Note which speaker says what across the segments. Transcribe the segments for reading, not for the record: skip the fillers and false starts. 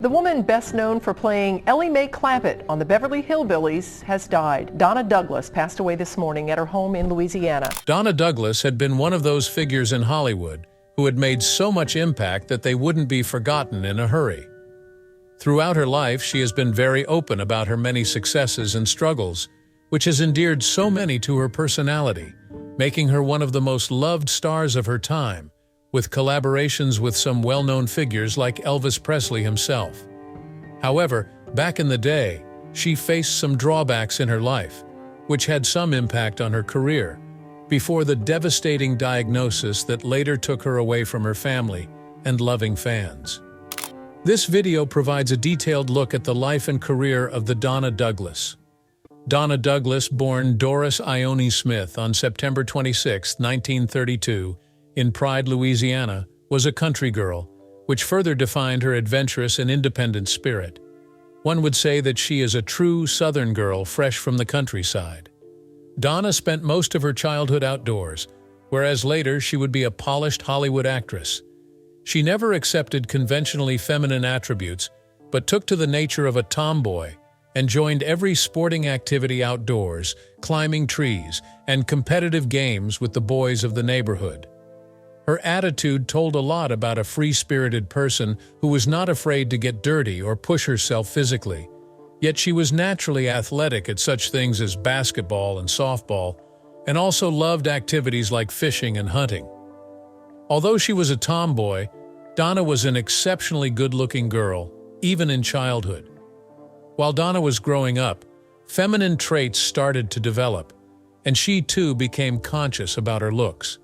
Speaker 1: The woman best known for playing Ellie Mae Clampett on the Beverly Hillbillies has died. Donna Douglas passed away this morning at her home in Louisiana.
Speaker 2: Donna Douglas had been one of those figures in Hollywood who had made so much impact that they wouldn't be forgotten in a hurry. Throughout her life, she has been very open about her many successes and struggles, which has endeared so many to her personality, making her one of the most loved stars of her time, with collaborations with some well-known figures like Elvis Presley himself. However, back in the day, she faced some drawbacks in her life, which had some impact on her career, before the devastating diagnosis that later took her away from her family and loving fans. This video provides a detailed look at the life and career of the Donna Douglas. Donna Douglas, born Doris Ione Smith on September 26, 1932, in Pride, Louisiana, was a country girl, which further defined her adventurous and independent spirit. One would say that she is a true Southern girl fresh from the countryside. Donna spent most of her childhood outdoors, whereas later she would be a polished Hollywood actress. She never accepted conventionally feminine attributes, but took to the nature of a tomboy and joined every sporting activity outdoors, climbing trees, and competitive games with the boys of the neighborhood. Her attitude told a lot about a free-spirited person who was not afraid to get dirty or push herself physically. Yet she was naturally athletic at such things as basketball and softball, and also loved activities like fishing and hunting. Although she was a tomboy, Donna was an exceptionally good-looking girl, even in childhood. While Donna was growing up, feminine traits started to develop, and she too became conscious about her looks.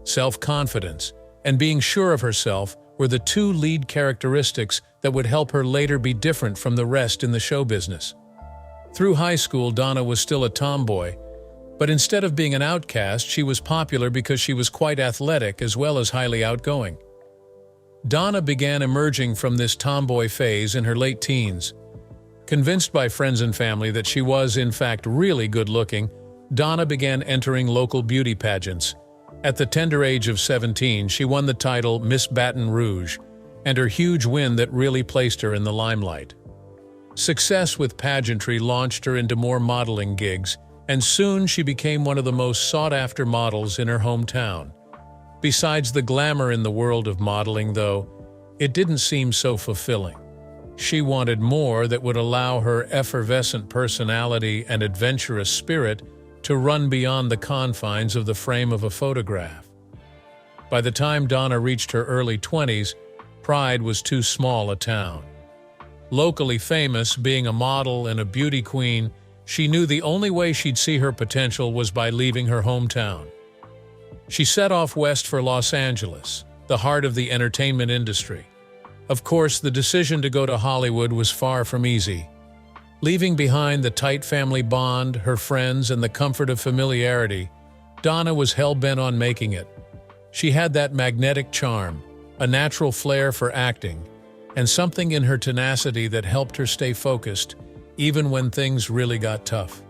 Speaker 2: Self-confidence and being sure of herself were the two lead characteristics that would help her later be different from the rest in the show business. Through high school, Donna was still a tomboy, but instead of being an outcast, she was popular because she was quite athletic as well as highly outgoing. Donna began emerging from this tomboy phase in her late teens. Convinced by friends and family that she was, in fact, really good-looking, Donna began entering local beauty pageants. At the tender age of 17, she won the title Miss Baton Rouge, and her huge win that really placed her in the limelight. Success with pageantry launched her into more modeling gigs, and soon she became one of the most sought-after models in her hometown. Besides the glamour in the world of modeling, though, it didn't seem so fulfilling. She wanted more that would allow her effervescent personality and adventurous spirit to run beyond the confines of the frame of a photograph. By the time Donna reached her early 20s, Pride was too small a town. Locally famous, being a model and a beauty queen, she knew the only way she'd see her potential was by leaving her hometown. She set off west for Los Angeles, the heart of the entertainment industry. Of course, the decision to go to Hollywood was far from easy. Leaving behind the tight family bond, her friends, and the comfort of familiarity, Donna was hell-bent on making it. She had that magnetic charm, a natural flair for acting, and something in her tenacity that helped her stay focused, even when things really got tough.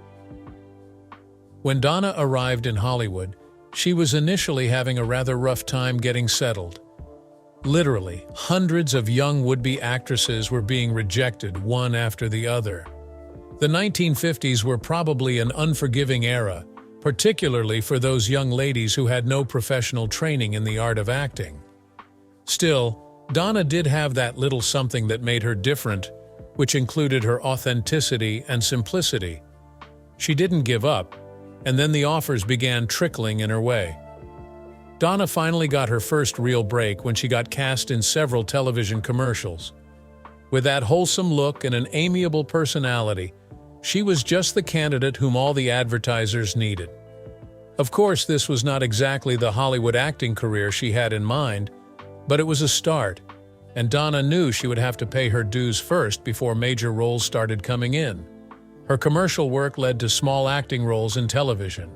Speaker 2: When Donna arrived in Hollywood, she was initially having a rather rough time getting settled. Literally, hundreds of young would-be actresses were being rejected one after the other. The 1950s were probably an unforgiving era, particularly for those young ladies who had no professional training in the art of acting. Still, Donna did have that little something that made her different, which included her authenticity and simplicity. She didn't give up, and then the offers began trickling in her way. Donna finally got her first real break when she got cast in several television commercials. With that wholesome look and an amiable personality, she was just the candidate whom all the advertisers needed. Of course, this was not exactly the Hollywood acting career she had in mind, but it was a start, and Donna knew she would have to pay her dues first before major roles started coming in. Her commercial work led to small acting roles in television.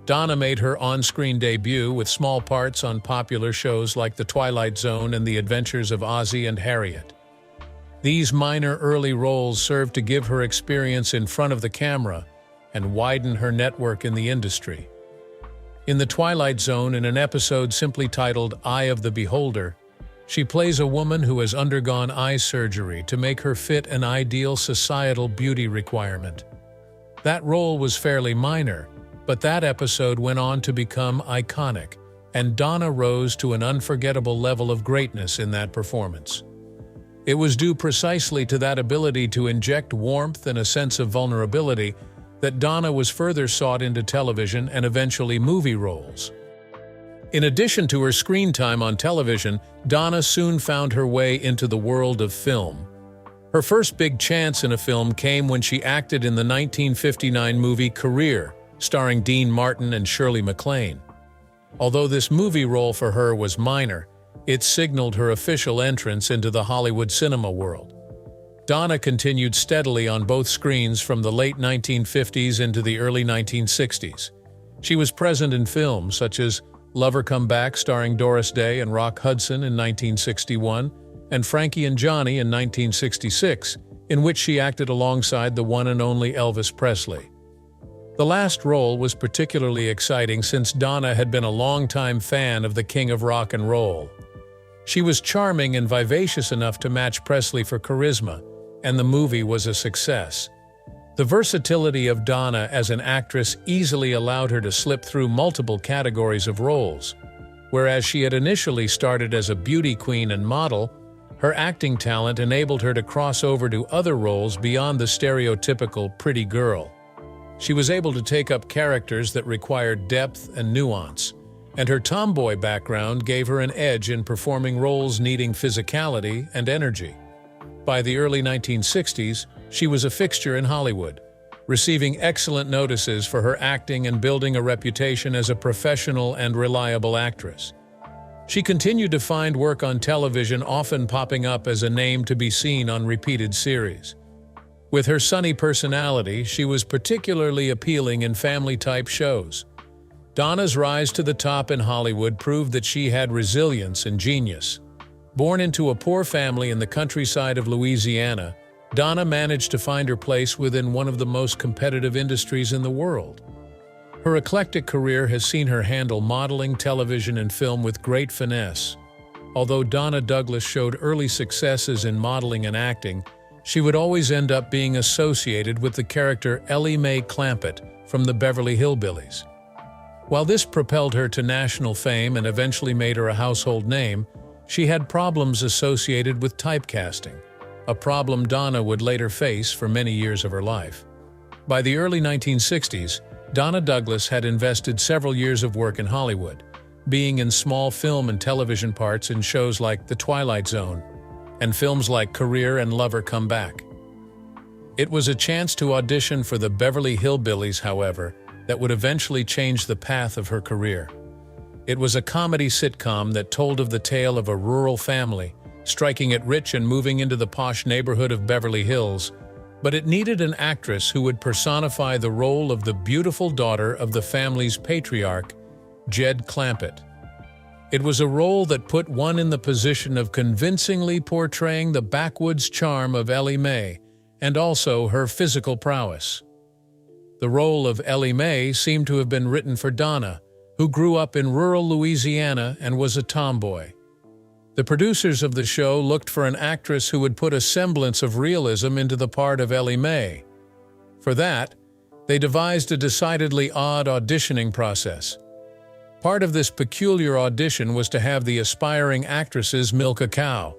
Speaker 2: Donna made her on-screen debut with small parts on popular shows like The Twilight Zone and The Adventures of Ozzie and Harriet. These minor early roles served to give her experience in front of the camera and widen her network in the industry. In The Twilight Zone, in an episode simply titled Eye of the Beholder, She plays a woman who has undergone eye surgery to make her fit an ideal societal beauty requirement. That role was fairly minor, but that episode went on to become iconic, and Donna rose to an unforgettable level of greatness in that performance. It was due precisely to that ability to inject warmth and a sense of vulnerability that Donna was further sought into television and eventually movie roles. In addition to her screen time on television, Donna soon found her way into the world of film. Her first big chance in a film came when she acted in the 1959 movie Career, starring Dean Martin and Shirley MacLaine. Although this movie role for her was minor, it signaled her official entrance into the Hollywood cinema world. Donna continued steadily on both screens from the late 1950s into the early 1960s. She was present in films such as Lover Come Back starring Doris Day and Rock Hudson in 1961, and Frankie and Johnny in 1966, in which she acted alongside the one and only Elvis Presley. The last role was particularly exciting since Donna had been a longtime fan of the King of Rock and Roll. She was charming and vivacious enough to match Presley for charisma, and the movie was a success. The versatility of Donna as an actress easily allowed her to slip through multiple categories of roles. Whereas she had initially started as a beauty queen and model, her acting talent enabled her to cross over to other roles beyond the stereotypical pretty girl. She was able to take up characters that required depth and nuance, and her tomboy background gave her an edge in performing roles needing physicality and energy. By the early 1960s, she was a fixture in Hollywood, receiving excellent notices for her acting and building a reputation as a professional and reliable actress. She continued to find work on television, often popping up as a name to be seen on repeated series. With her sunny personality, she was particularly appealing in family-type shows. Donna's rise to the top in Hollywood proved that she had resilience and genius. Born into a poor family in the countryside of Louisiana, Donna managed to find her place within one of the most competitive industries in the world. Her eclectic career has seen her handle modeling, television, and film with great finesse. Although Donna Douglas showed early successes in modeling and acting, she would always end up being associated with the character Ellie Mae Clampett from the Beverly Hillbillies. While this propelled her to national fame and eventually made her a household name, she had problems associated with typecasting, a problem Donna would later face for many years of her life. By the early 1960s, Donna Douglas had invested several years of work in Hollywood, being in small film and television parts in shows like The Twilight Zone and films like Career and Lover Come Back. It was a chance to audition for the Beverly Hillbillies, however, that would eventually change the path of her career. It was a comedy sitcom that told of the tale of a rural family, striking it rich and moving into the posh neighborhood of Beverly Hills, but it needed an actress who would personify the role of the beautiful daughter of the family's patriarch, Jed Clampett. It was a role that put one in the position of convincingly portraying the backwoods charm of Ellie Mae and also her physical prowess. The role of Ellie Mae seemed to have been written for Donna, who grew up in rural Louisiana and was a tomboy. The producers of the show looked for an actress who would put a semblance of realism into the part of Ellie Mae. For that, they devised a decidedly odd auditioning process. Part of this peculiar audition was to have the aspiring actresses milk a cow.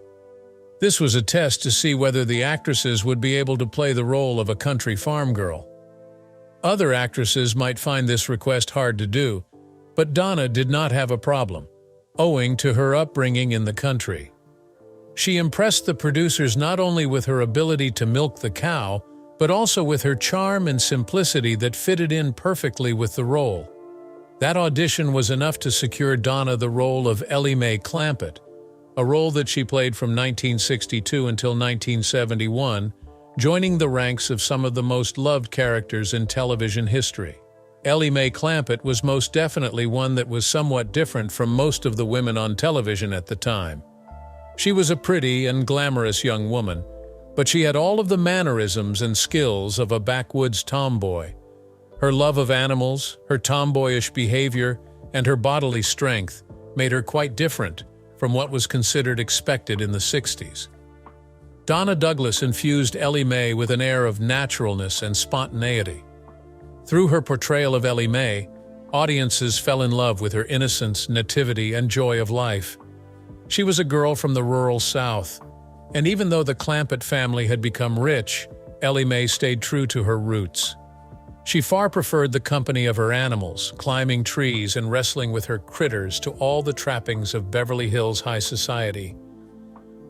Speaker 2: This was a test to see whether the actresses would be able to play the role of a country farm girl. Other actresses might find this request hard to do, but Donna did not have a problem, owing to her upbringing in the country. She impressed the producers not only with her ability to milk the cow, but also with her charm and simplicity that fitted in perfectly with the role. That audition was enough to secure Donna the role of Ellie Mae Clampett, a role that she played from 1962 until 1971, joining the ranks of some of the most loved characters in television history. Ellie Mae Clampett was most definitely one that was somewhat different from most of the women on television at the time. She was a pretty and glamorous young woman, but she had all of the mannerisms and skills of a backwoods tomboy. Her love of animals, her tomboyish behavior, and her bodily strength made her quite different from what was considered expected in the 60s. Donna Douglas infused Ellie Mae with an air of naturalness and spontaneity. Through her portrayal of Ellie Mae, audiences fell in love with her innocence, nativity, and joy of life. She was a girl from the rural South, and even though the Clampett family had become rich, Ellie Mae stayed true to her roots. She far preferred the company of her animals, climbing trees and wrestling with her critters, to all the trappings of Beverly Hills high society.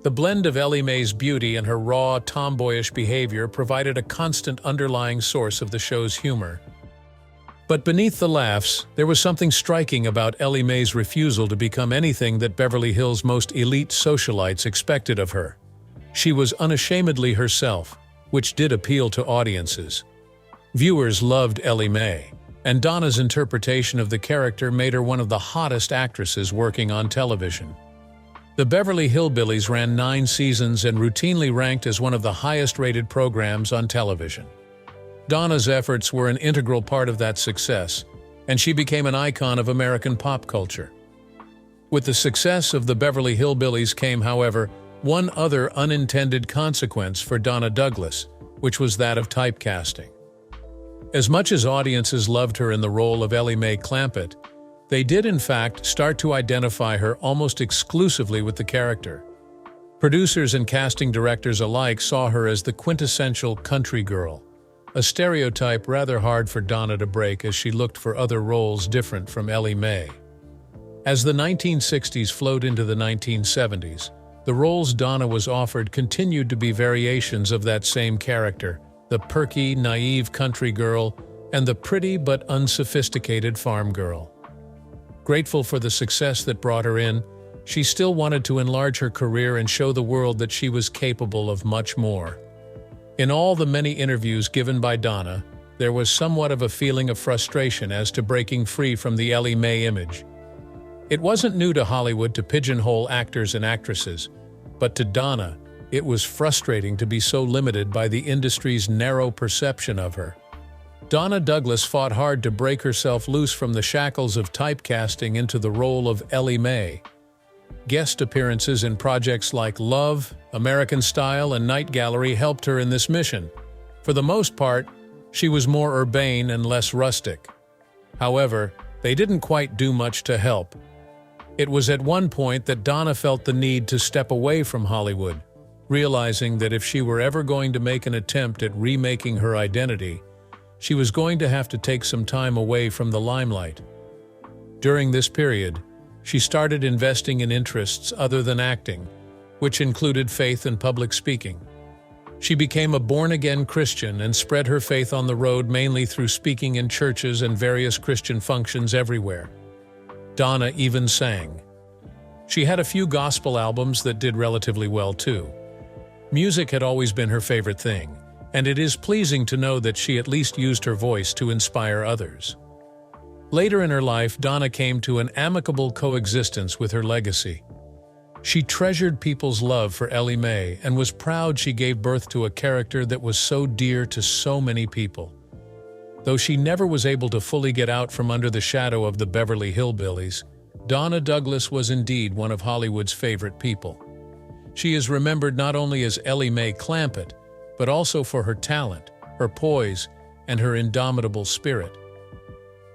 Speaker 2: The blend of Ellie Mae's beauty and her raw, tomboyish behavior provided a constant underlying source of the show's humor. But beneath the laughs, there was something striking about Ellie Mae's refusal to become anything that Beverly Hills' most elite socialites expected of her. She was unashamedly herself, which did appeal to audiences. Viewers loved Ellie Mae, and Donna's interpretation of the character made her one of the hottest actresses working on television. The Beverly Hillbillies ran 9 seasons and routinely ranked as one of the highest-rated programs on television. Donna's efforts were an integral part of that success, and she became an icon of American pop culture. With the success of the Beverly Hillbillies came, however, one other unintended consequence for Donna Douglas, which was that of typecasting. As much as audiences loved her in the role of Ellie Mae Clampett, they did in fact start to identify her almost exclusively with the character. Producers and casting directors alike saw her as the quintessential country girl, a stereotype rather hard for Donna to break as she looked for other roles different from Ellie Mae. As the 1960s flowed into the 1970s, the roles Donna was offered continued to be variations of that same character, the perky, naive country girl and the pretty but unsophisticated farm girl. Grateful for the success that brought her in, she still wanted to enlarge her career and show the world that she was capable of much more. In all the many interviews given by Donna, there was somewhat of a feeling of frustration as to breaking free from the Ellie Mae image. It wasn't new to Hollywood to pigeonhole actors and actresses, but to Donna, it was frustrating to be so limited by the industry's narrow perception of her. Donna Douglas fought hard to break herself loose from the shackles of typecasting into the role of Ellie Mae. Guest appearances in projects like Love, American Style, and Night Gallery helped her in this mission. For the most part, she was more urbane and less rustic. However, they didn't quite do much to help. It was at one point that Donna felt the need to step away from Hollywood, realizing that if she were ever going to make an attempt at remaking her identity, she was going to have to take some time away from the limelight. During this period, she started investing in interests other than acting, which included faith and public speaking. She became a born-again Christian and spread her faith on the road mainly through speaking in churches and various Christian functions everywhere. Donna even sang. She had a few gospel albums that did relatively well too. Music had always been her favorite thing, and it is pleasing to know that she at least used her voice to inspire others. Later in her life, Donna came to an amicable coexistence with her legacy. She treasured people's love for Ellie Mae and was proud she gave birth to a character that was so dear to so many people. Though she never was able to fully get out from under the shadow of the Beverly Hillbillies, Donna Douglas was indeed one of Hollywood's favorite people. She is remembered not only as Ellie Mae Clampett, but also for her talent, her poise, and her indomitable spirit.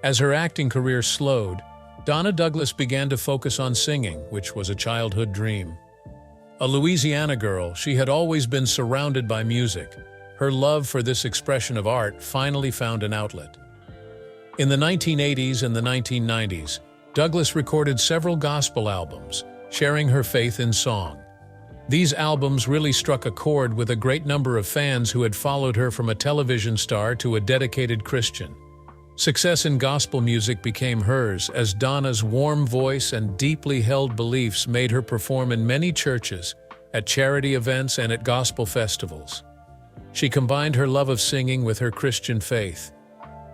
Speaker 2: As her acting career slowed, Donna Douglas began to focus on singing, which was a childhood dream. A Louisiana girl, she had always been surrounded by music. Her love for this expression of art finally found an outlet. In the 1980s and the 1990s, Douglas recorded several gospel albums, sharing her faith in song. These albums really struck a chord with a great number of fans who had followed her from a television star to a dedicated Christian. Success in gospel music became hers as Donna's warm voice and deeply held beliefs made her perform in many churches, at charity events, and at gospel festivals. She combined her love of singing with her Christian faith.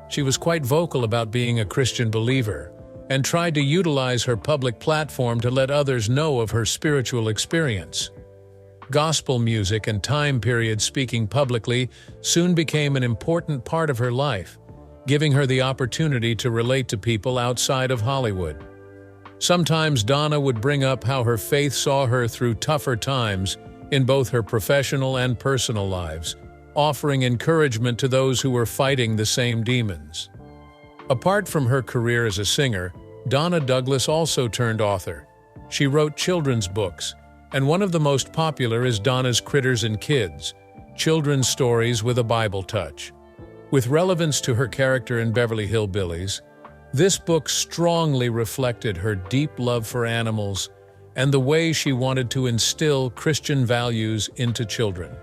Speaker 2: She was quite vocal about being a Christian believer and tried to utilize her public platform to let others know of her spiritual experience. Gospel music and time period speaking publicly soon became an important part of her life, giving her the opportunity to relate to people outside of Hollywood. Sometimes Donna would bring up how her faith saw her through tougher times in both her professional and personal lives, offering encouragement to those who were fighting the same demons. Apart from her career as a singer, Donna Douglas also turned author. She wrote children's books, and one of the most popular is Donna's Critters and Kids, children's stories with a Bible touch. With relevance to her character in Beverly Hillbillies, this book strongly reflected her deep love for animals and the way she wanted to instill Christian values into children.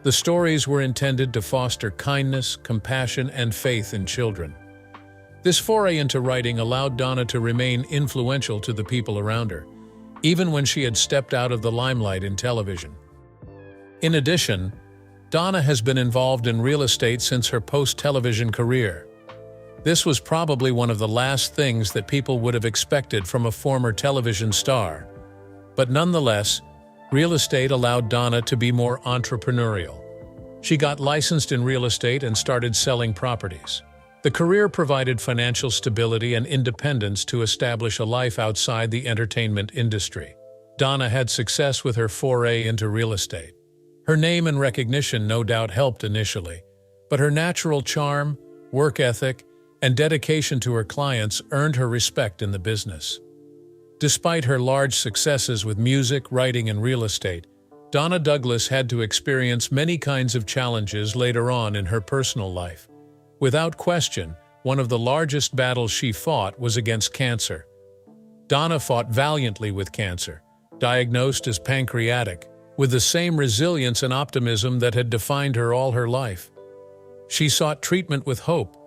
Speaker 2: The stories were intended to foster kindness, compassion, and faith in children. This foray into writing allowed Donna to remain influential to the people around her, even when she had stepped out of the limelight in television. In addition, Donna has been involved in real estate since her post-television career. This was probably one of the last things that people would have expected from a former television star. But nonetheless, real estate allowed Donna to be more entrepreneurial. She got licensed in real estate and started selling properties. The career provided financial stability and independence to establish a life outside the entertainment industry. Donna had success with her foray into real estate. Her name and recognition no doubt helped initially, but her natural charm, work ethic, and dedication to her clients earned her respect in the business. Despite her large successes with music, writing, and real estate, Donna Douglas had to experience many kinds of challenges later on in her personal life. Without question, one of the largest battles she fought was against cancer. Donna fought valiantly with cancer, diagnosed as pancreatic, with the same resilience and optimism that had defined her all her life. She sought treatment with hope,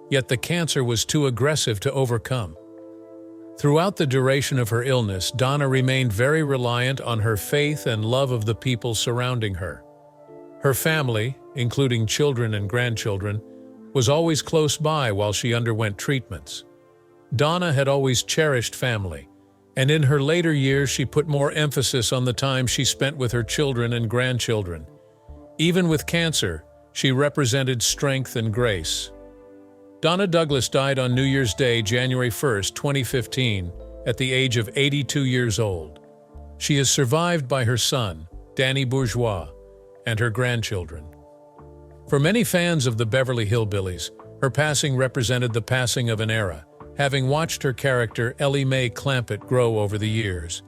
Speaker 2: yet the cancer was too aggressive to overcome. Throughout the duration of her illness, Donna remained very reliant on her faith and love of the people surrounding her. Her family, including children and grandchildren, was always close by while she underwent treatments. Donna had always cherished family, and in her later years she put more emphasis on the time she spent with her children and grandchildren. Even with cancer, she represented strength and grace. Donna Douglas died on New Year's Day, January 1, 2015, at the age of 82 years old. She is survived by her son, Danny Bourgeois, and her grandchildren. For many fans of the Beverly Hillbillies, her passing represented the passing of an era, having watched her character Ellie Mae Clampett grow over the years.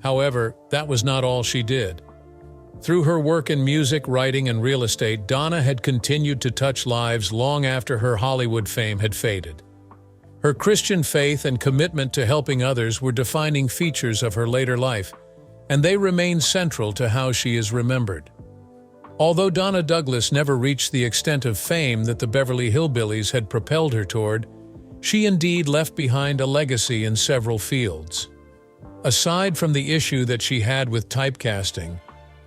Speaker 2: However, that was not all she did. Through her work in music, writing, and real estate, Donna had continued to touch lives long after her Hollywood fame had faded. Her Christian faith and commitment to helping others were defining features of her later life, and they remain central to how she is remembered. Although Donna Douglas never reached the extent of fame that the Beverly Hillbillies had propelled her toward, she indeed left behind a legacy in several fields. Aside from the issue that she had with typecasting,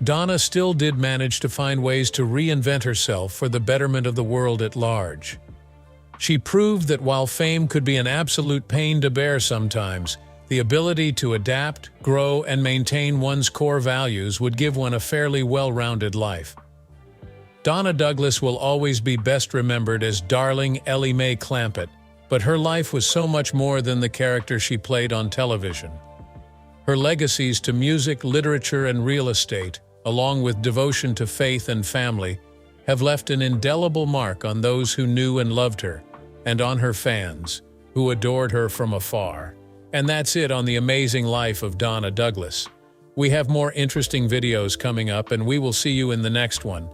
Speaker 2: Donna still did manage to find ways to reinvent herself for the betterment of the world at large. She proved that while fame could be an absolute pain to bear sometimes, the ability to adapt, grow, and maintain one's core values would give one a fairly well-rounded life. Donna Douglas will always be best remembered as Darling Ellie Mae Clampett, but her life was so much more than the character she played on television. Her legacies to music, literature, and real estate, along with devotion to faith and family, have left an indelible mark on those who knew and loved her, and on her fans, who adored her from afar. And that's it on the amazing life of Donna Douglas. We have more interesting videos coming up, and we will see you in the next one.